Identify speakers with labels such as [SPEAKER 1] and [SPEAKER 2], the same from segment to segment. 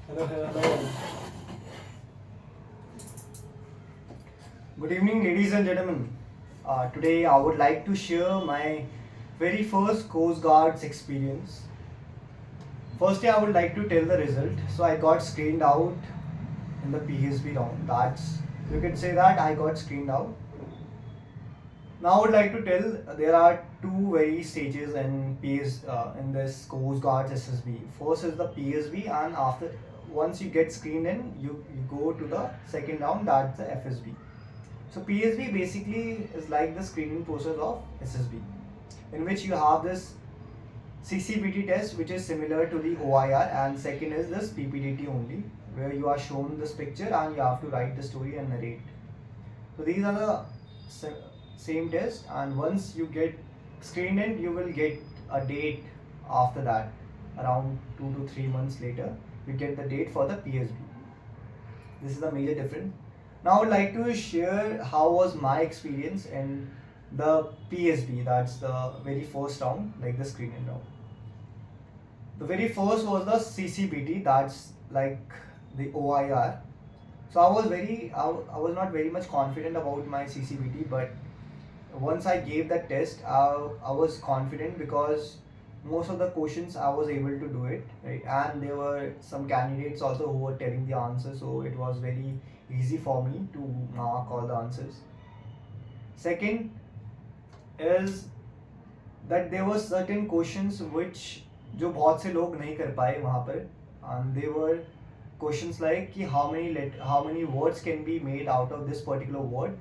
[SPEAKER 1] Hello, hello. Good evening, ladies and gentlemen. Today, I would like to share my very first Coast Guards experience. Firstly, I would like to tell the result. So, I got screened out in the PSB round. That's you can say that I got screened out. Now, I would like to tell there are two very stages in this Coast Guards SSB. First is the PSB, and after once you get screened in, you go to the second round. That's the FSB. So PSB basically is like the screening process of SSB, in which you have this CCBT test, which is similar to the OIR, and second is this PPDT only, where you are shown this picture and you have to write the story and narrate. So these are the same test, and once you get screened in, you will get a date after that. Around 2 to 3 months later, you get the date for the PSB. This is the major difference. Now I would like to share how was my experience in the PSB. That's the very first round, like the screening round. The very first was the CCBT. That's like the OIR. So I was not very much confident about my CCBT, but once I gave that test, I was confident because most of the questions I was able to do it, right? And there were some candidates also who were telling the answers, so it was very easy for me to mark all the answers. Second is that there were certain questions which जो बहुत से लोग नहीं कर पाए वहाँ पर, and they were questions like कि how many words can be made out of this particular word,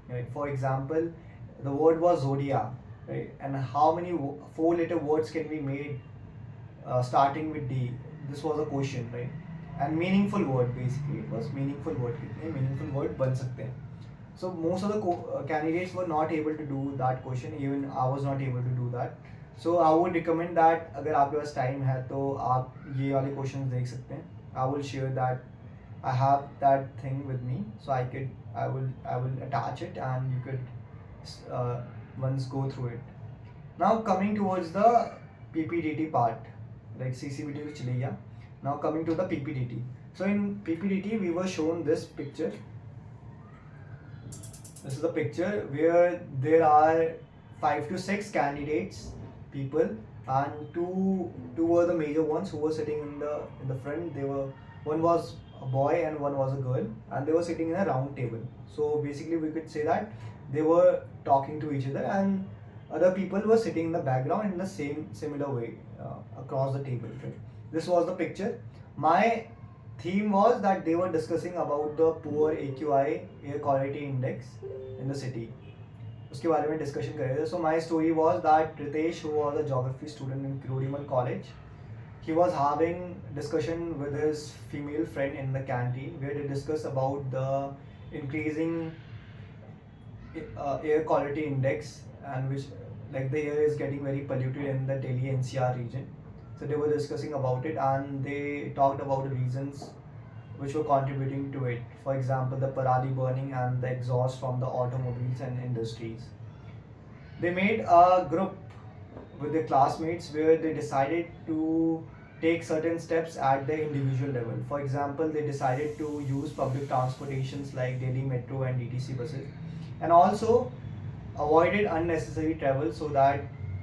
[SPEAKER 1] right? For example, the word was zodiac, right? And how many four-letter words can be made starting with D? This was a question, right? And meaningful word, basically it was meaningful word. कितने meaningful word बन सकते हैं? So most of the candidates were not able to do that question. Even I was not able to do that. So I would recommend that अगर आपके पास time है तो आप ये वाले questions देख सकते हैं. I will share that. I have that thing with me, so I will attach it and you could once go through it. Now coming towards the PPDT part, like CCBT to चले गया. Now coming to the PPDT. So in PPDT we were shown this picture. This is the picture where there are 5 to 6 people, and two were the major ones who were sitting in the front. One was a boy and one was a girl, and they were sitting in a round table. So basically, we could say that they were talking to each other, and other people were sitting in the background in the same similar way across the table. Right? This was the picture. My theme was that they were discussing about the poor AQI, air quality index in the city. उसके बारे में discussion कर रहे थे. So my story was that Ritesh, who was a geography student in Kirodimal College, he was having discussion with his female friend in the canteen where they discuss about the increasing air quality index, and which like the air is getting very polluted in the Delhi NCR region. So they were discussing about it and they talked about the reasons which were contributing to it. For example, the parali burning and the exhaust from the automobiles and industries. They made a group with their classmates where they decided to take certain steps at the individual level. For example, they decided to use public transportations like Delhi Metro and DTC buses, and also avoided unnecessary travel so that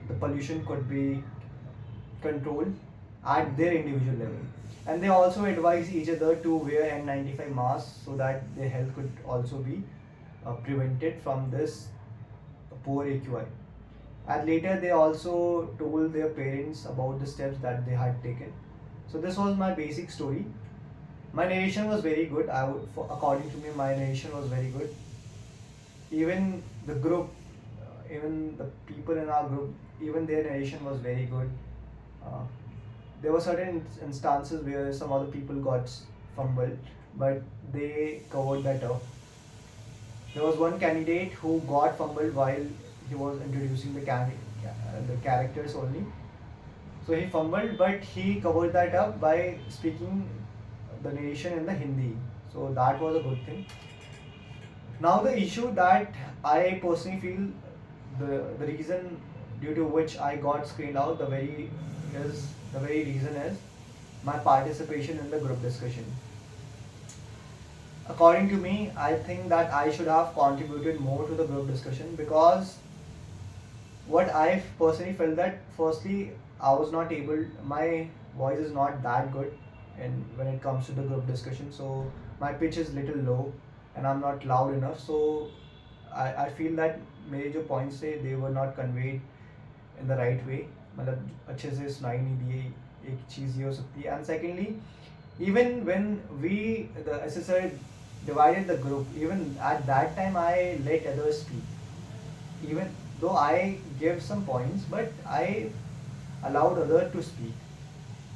[SPEAKER 1] the pollution could be controlled at their individual level. And they also advise each other to wear N95 masks so that their health could also be prevented from this poor AQI. And later they also told their parents about the steps that they had taken. So this was my basic story. My narration was very good. According to me, my narration was very good. Even the group, even the people in our group, even their narration was very good. Uh, there were certain instances where some other people got fumbled, but they covered that up. There was one candidate who got fumbled while he was introducing the characters only. So he fumbled, but he covered that up by speaking the narration in the Hindi. So that was a good thing. Now the issue that I personally feel the reason due to which I got screened out, the very reason is my participation in the group discussion. According to me, I think that I should have contributed more to the group discussion, because what I personally felt that firstly I was not able, my voice is not that good and when it comes to the group discussion, so my pitch is little low and I'm not loud enough. So I feel that मेरे जो points थे they were not conveyed in the right way, मतलब अच्छे से सुनाई नहीं दिए, एक चीज़ ये हो सकती है. And secondly, even when we the assessor divided the group, even at that time I let others speak, even though I give some points, but I allowed others to speak.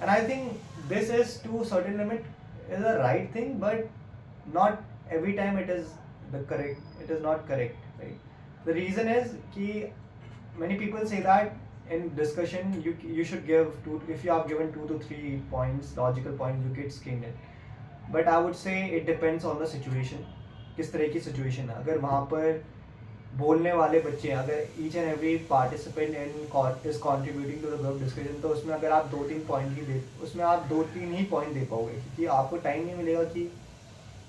[SPEAKER 1] And I think this is to a certain limit is a right thing, but not every time it is the correct. It is not correct, right? The reason is कि many people say that in discussion you should give two, if you have given 2 to 3 points, logical points, you get screened it. But I would say it depends on the situation. किस तरह की situation है. अगर वहाँ पर बोलने वाले बच्चे हैं, अगर each and every participant in is contributing to the group discussion, तो उसमें अगर आप 2-3 पॉइंट ही दे, उसमें आप 2-3 ही पॉइंट दे पाओगे, क्योंकि आपको टाइम नहीं मिलेगा कि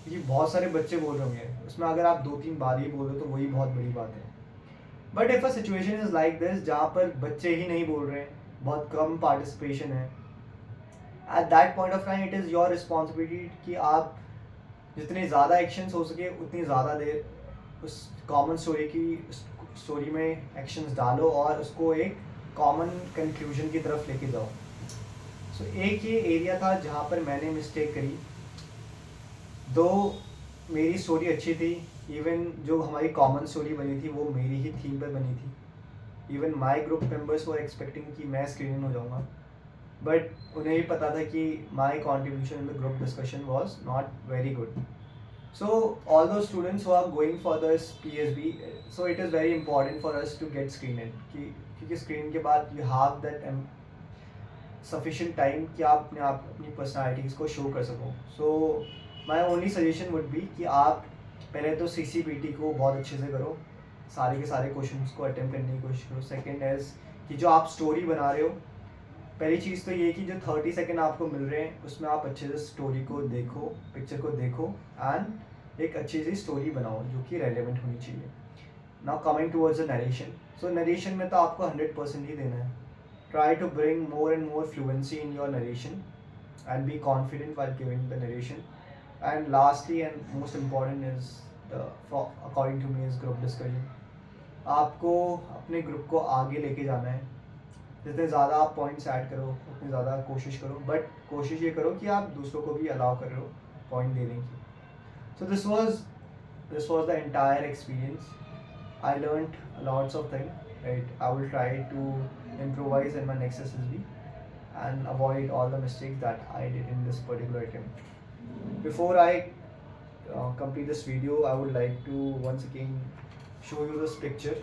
[SPEAKER 1] क्योंकि बहुत सारे बच्चे बोल रहे होंगे, उसमें अगर आप 2-3 बार ही बोलो तो वही बहुत बड़ी बात है. But if a situation is like this जहाँ पर बच्चे ही नहीं बोल रहे हैं, बहुत कम पार्टिसिपेशन है, at that point of time it is your responsibility कि आप जितने ज़्यादा एक्शंस हो सके उतनी ज़्यादा देर उस कॉमन स्टोरी में एक्शंस डालो और उसको एक कॉमन कंक्लूजन की तरफ लेके जाओ. सो एक ये एरिया था जहाँ पर मैंने मिस्टेक करी. दो मेरी स्टोरी अच्छी थी, इवन जो हमारी कॉमन स्टोरी बनी थी वो मेरी ही थीम पर बनी थी. Even my group members were expecting कि मैं स्क्रीन हो जाऊँगा, बट उन्हें भी पता था कि माई contribution in the group discussion was not very good. So all those students who are going for this PSB, so it is very important for us to get screened क्योंकि screen के बाद you have that sufficient time कि आप अपनी personalities को show कर सको. So my only suggestion would be कि आप पहले तो CCPT को बहुत अच्छे से करो, सारे के सारे क्वेश्चंस को अटेम्प्ट करने की कोशिश करो. सेकेंड इज कि जो आप स्टोरी बना रहे हो, पहली चीज़ तो ये कि जो 30 सेकेंड आपको मिल रहे हैं उसमें आप अच्छे से स्टोरी को देखो, पिक्चर को देखो एंड एक अच्छी सी स्टोरी बनाओ जो कि रेलेवेंट होनी चाहिए. Now coming towards the narration. So narration में तो आपको 100% ही देना है. Try to bring more and more fluency in your narration and be confident while giving the narration. And lastly and most important is according to me is group discussion. आपको अपने group को आगे लेके जाना है. जितने ज़्यादा आप पॉइंट्स ऐड करो उतनी ज़्यादा कोशिश करो, बट कोशिश ये करो कि आप दूसरों को भी अलाउ कर रहे हो पॉइंट देने की. So this was the entire experience. I learned lots of thing, right. I will try to improvise in my next SSB and avoid all the mistakes that I did in this particular attempt. Before I complete this video, I would like to once again show you this picture.